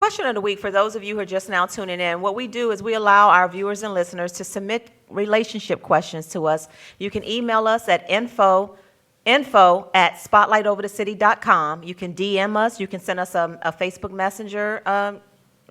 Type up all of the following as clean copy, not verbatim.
question of the week, for those of you who are just now tuning in, what we do is we allow our viewers and listeners to submit relationship questions to us. You can email us at info@spotlightoverthecity.com. You can DM us. You can send us a Facebook Messenger,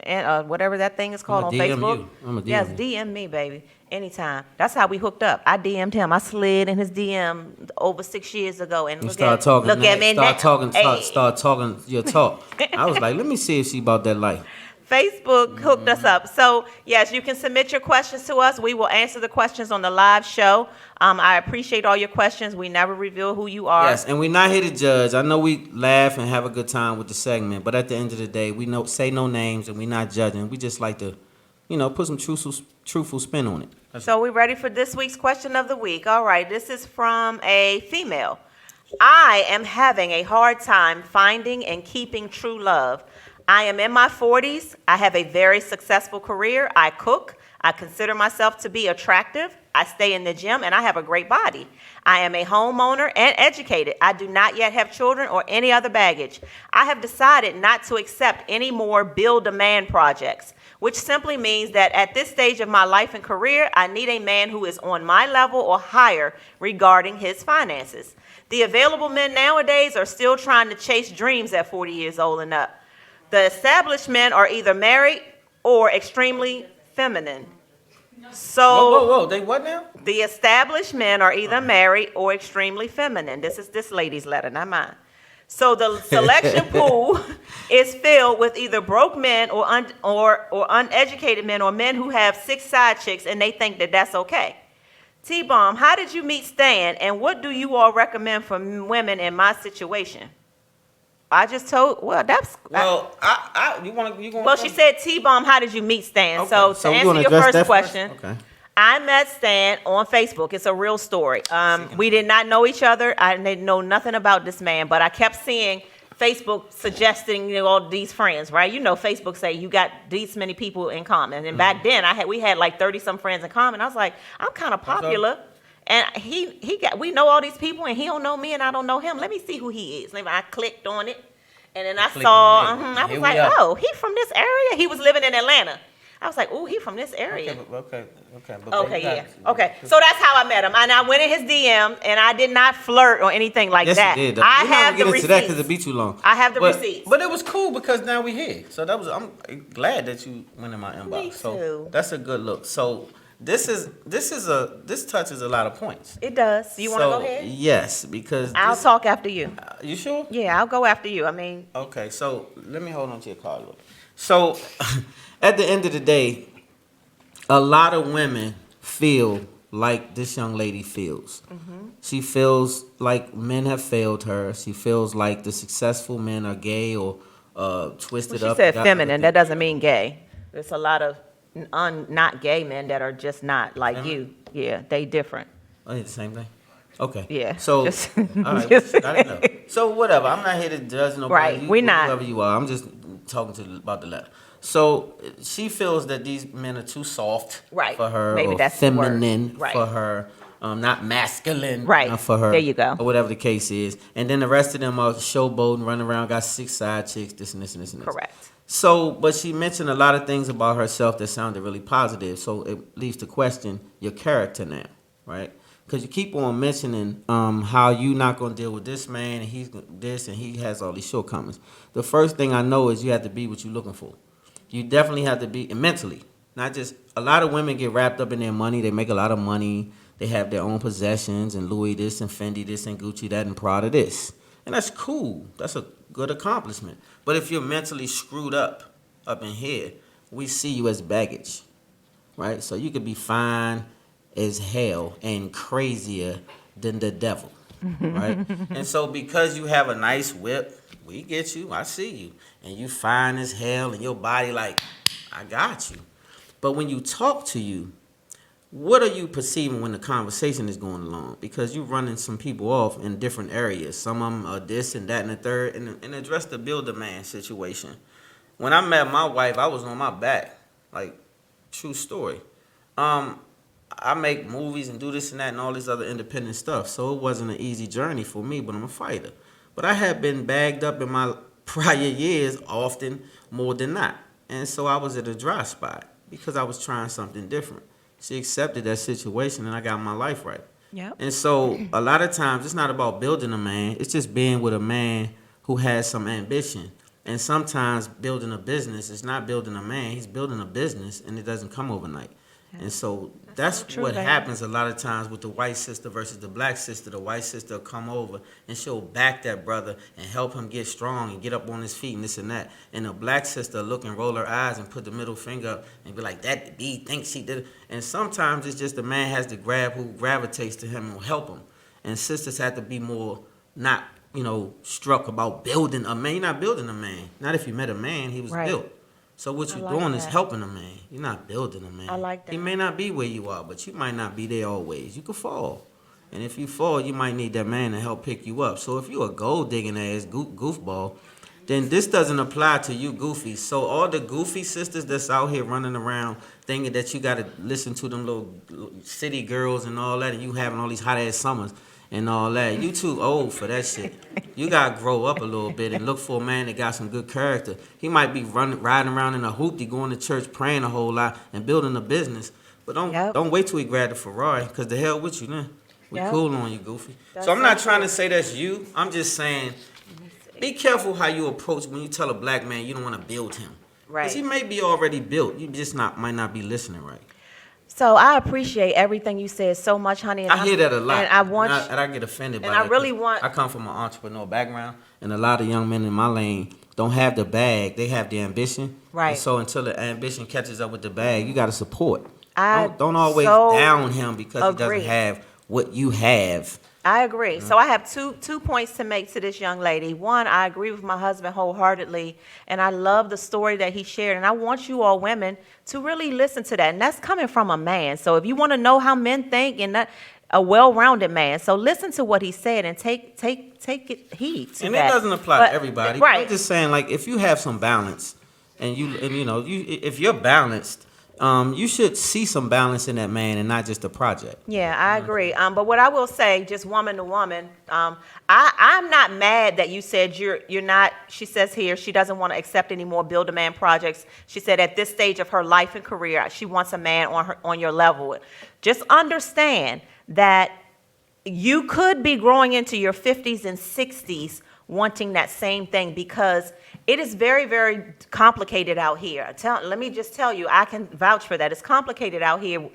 and whatever that thing is called on Facebook. I'm a DM Yes, you. DM me, baby, anytime. That's how we hooked up. I DM'd him. I slid in his DM over 6 years ago, and You look start at talking. look at me now. Hey. Start talking your talk. I was like, let me see if she about that life. Facebook hooked us up. So, yes, you can submit your questions to us. We will answer the questions on the live show. I appreciate all your questions. We never reveal who you are. Yes, and we're not here to judge. I know we laugh and have a good time with the segment, but at the end of the day, we say no names and we're not judging. We just like to, put some truthful spin on it. So we ready for this week's question of the week? All right, this is from a female. I am having a hard time finding and keeping true love. I am in my 40s. I have a very successful career. I cook. I consider myself to be attractive. I stay in the gym and I have a great body. I am a homeowner and educated. I do not yet have children or any other baggage. I have decided not to accept any more bill-demand projects, which simply means that at this stage of my life and career, I need a man who is on my level or higher regarding his finances. The available men nowadays are still trying to chase dreams at 40 years old and up. The established men are either married or extremely feminine. So Whoa, they what now? the established men are either married or extremely feminine. This is this lady's letter, not mine. So the selection pool is filled with either broke men or uneducated men, or men who have 6 side chicks and they think that that's okay. T-Bomb, how did you meet Stan, and what do you all recommend for women in my situation? I just told. Well, that's. Well, you want to. Well, she said, T-Bomb, how did you meet Stan? Okay. So to we answer wanna your address first that question, Okay. I met Stan on Facebook. It's a real story. We did not know each other. I didn't know nothing about this man, but I kept seeing Facebook suggesting all these friends, right? Facebook say you got these many people in common. And back then we had like 30 some friends in common. I was like, I'm kind of popular. And we know all these people, and he don't know me, and I don't know him. Let me see who he is. I clicked on it, and then I saw. I was like, oh, he from this area. He was living in Atlanta. I was like, oh, he from this area. Okay. Okay. So that's how I met him, and I went in his DM, and I did not flirt or anything like that. You did. I We're not have gonna the get into that receipts. because it be too long. I have the receipts. But it was cool because now we here. So I'm glad that you went in my inbox. Me So too. that's a good look. So this touches a lot of points. It does. You want to go ahead? Yes, because I'll talk after you. You sure? Yeah, I'll go after you. Okay, so let me hold on to your card a little. So, at the end of the day, a lot of women feel like this young lady feels. Mm-hmm. She feels like men have failed her. She feels like the successful men are gay or twisted Well, up. she said feminine. That doesn't mean gay. There's a lot of not gay men that are just not like Feminine? you. Yeah, they different. Oh, it's the same thing? Okay. Yeah, So, just- all right. just- I didn't know. So, whatever. I'm not here to judge nobody. Right, we're not. Whoever you are. I'm just talking about the letter. So, she feels that these men are too soft Right. for her. Maybe or that's the word. feminine Right. for her. Not masculine Right. for her. There you go. Or whatever the case is. And then the rest of them are showboating, running around, got 6 side chicks, this and this and this and this. Correct. So, but she mentioned a lot of things about herself that sounded really positive. So it leaves to question your character now, right? Because you keep on mentioning how you not gonna deal with this man, and he's this, and he has all these shortcomings. The first thing I know is you have to be what you're looking for. You definitely have to be, and mentally, not just. A lot of women get wrapped up in their money. They make a lot of money. They have their own possessions, and Louis this, and Fendi this, and Gucci that, and Prada this, and that's cool. That's a good accomplishment. But if you're mentally screwed up in here, we see you as baggage, right? So you could be fine as hell and crazier than the devil, right? And so because you have a nice whip, we get you, I see you, and you fine as hell, and your body like, I got you. But when you talk to you, what are you perceiving when the conversation is going along? Because you're running some people off in different areas. Some of them are this and that and the third. And address the build-a-man situation. When I met my wife, I was on my back. Like, true story. I make movies and do this and that and all this other independent stuff. So it wasn't an easy journey for me, but I'm a fighter. But I have been bagged up in my prior years often more than not. And so I was at a dry spot because I was trying something different. She accepted that situation, and I got my life right. Yep. And so a lot of times it's not about building a man, it's just being with a man who has some ambition. And sometimes building a business is not building a man, he's building a business, and it doesn't come overnight. And so that's so true, what baby. happens a lot of times with the white sister versus the black sister. The white sister will come over and she'll back that brother and help him get strong and get up on his feet and this and that. And the black sister will look and roll her eyes and put the middle finger up and be like, that B thinks she did it. And sometimes it's just the man has to grab who gravitates to him and will help him. And sisters have to be more not, struck about building a man. You're not building a man. Not if you met a man, he was Right. built. So what you're like doing is that. helping a man. You're not building a man. I like that. He may not be where you are, but you might not be there always. You could fall. And if you fall, you might need that man to help pick you up. So if you're a gold digging ass goofball, then this doesn't apply to you goofies. So all the goofy sisters that's out here running around thinking that you got to listen to them little city girls and all that, and you having all these hot ass summers and all that. You too old for that shit. You got to grow up a little bit and look for a man that got some good character. He might be riding around in a hoopty, going to church, praying a whole lot, and building a business. But don't wait till he grab the Ferrari, because the hell with you then. We Yep. cool on you, goofy. That's So I'm not so trying to say that's you. I'm just saying, be careful how you approach when you tell a black man you don't want to build him. Right. Because he may be already built. You just might not be listening right. So I appreciate everything you said so much, honey. And I hear that a lot. And I want and I get offended by and that. I really 'cause want- I come from an entrepreneur background, and a lot of young men in my lane don't have the bag. They have the ambition. Right. And so until the ambition catches up with the bag, you got to support. I Don't always so down him because he agree. doesn't have what you have. I agree. So I have two points to make to this young lady. One, I agree with my husband wholeheartedly, and I love the story that he shared. And I want you all women to really listen to that. And that's coming from a man. So if you want to know how men think, and that, a well-rounded man, so listen to what he said and take heed to And that. it doesn't apply But- to everybody. right? I'm just saying, like, if you have some balance, and if you're balanced, you should see some balance in that man and not just a project. Yeah, I agree. But what I will say, just woman to woman, I'm not mad that you said you're not. She says here she doesn't want to accept any more build a man projects. She said at this stage of her life and career, she wants a man on your level. Just understand that you could be growing into your 50s and 60s wanting that same thing, because it is very, very complicated out here. Let me just tell you, I can vouch for that. It's complicated out here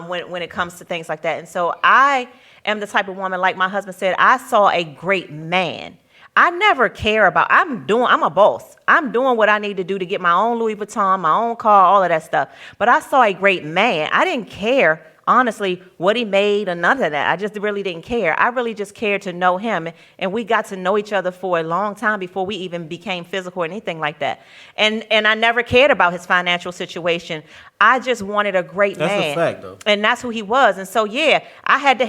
when it comes to things like that. And so I am the type of woman, like my husband said, I saw a great man. I never care about, I'm a boss. I'm doing what I need to do to get my own Louis Vuitton, my own car, all of that stuff. But I saw a great man. I didn't care, honestly, what he made or none of that. I just really didn't care. I really just cared to know him. And we got to know each other for a long time before we even became physical or anything like that. And I never cared about his financial situation. I just wanted a great That's a man. fact, though. And that's who he was. And so, yeah, I had to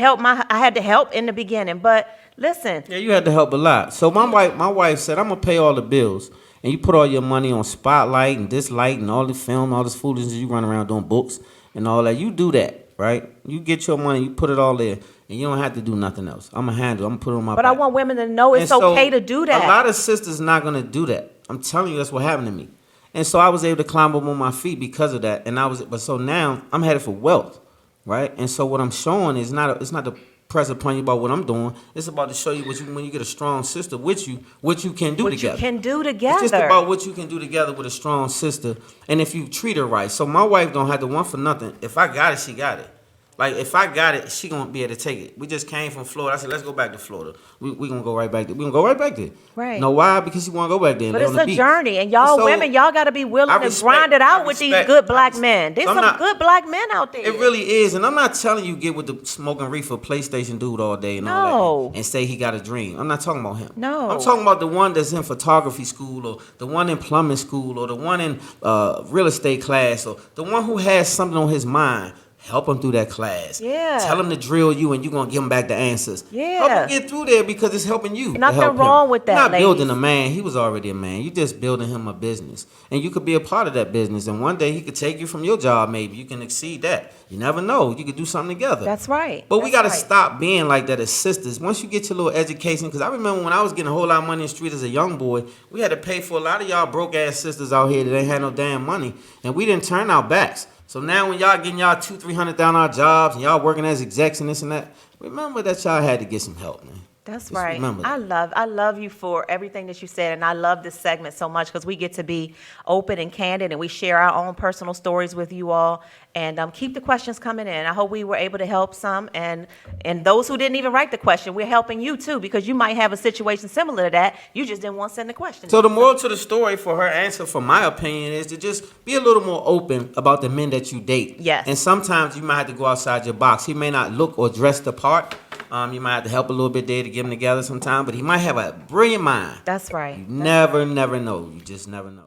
help in the beginning. But listen, Yeah, you had to help a lot. So my wife said, I'm gonna pay all the bills, and you put all your money on Spotlight and this light and all the film, all this foolishness. You run around doing books and all that. You do that, right? You get your money, you put it all there, and you don't have to do nothing else. I'm gonna put it on my but back. I want women to know it's And so, okay to do that. A lot of sisters not gonna do that. I'm telling you, that's what happened to me. And so I was able to climb up on my feet because of that. But so now I'm headed for wealth, right? And so what I'm showing is it's not to press upon you about what I'm doing. It's about to show you when you get a strong sister with you, what you can do what together. you can do together. It's just about what you can do together with a strong sister, and if you treat her right. So my wife don't have to want for nothing. If I got it, she got it. Like, if I got it, she gonna be able to take it. We just came from Florida. I said, let's go back to Florida. We gonna go right back there. We gonna go right back there. Right. Know why? Because she wanna go back there. And But lay it's on the a beach. journey, and y'all So, women, y'all got to be willing to grind it out with these good black men. There's I'm some not- good black men out there. It really is, and I'm not telling you get with the smoking reefer PlayStation dude all day and all No. that, and say he got a dream. I'm not talking about him. No. I'm talking about the one that's in photography school, or the one in plumbing school, or the one in real estate class, or the one who has something on his mind. help them through that class. Yeah. Tell them to drill you, and you're gonna give them back the answers. Yeah. Help them get through there because it's helping you. Nothing to help wrong him. with that, You're not ladies. building a man. He was already a man. You're just building him a business, and you could be a part of that business. And one day he could take you from your job. Maybe you can exceed that. You never know. You could do something together. That's right. But we That's got to right. stop being like that as sisters. Once you get your little education, because I remember when I was getting a whole lot of money in the street as a young boy, we had to pay for a lot of y'all broke ass sisters out here that ain't had no damn money, and we didn't turn our backs. So now when y'all getting y'all $200-300 our jobs and y'all working as execs and this and that, remember that y'all had to get some help, man. That's Just right. remember that. I love you for everything that you said, and I love this segment so much because we get to be open and candid, and we share our own personal stories with you all. And keep the questions coming in. I hope we were able to help some, and those who didn't even write the question, we're helping you too, because you might have a situation similar to that. You just didn't want to send the question. So the moral to the story for her answer, for my opinion, is to just be a little more open about the men that you date. Yes. And sometimes you might have to go outside your box. He may not look or dress the part. You might have to help a little bit there to get them together sometime, but he might have a brilliant mind. That's right. You never know. You just never know.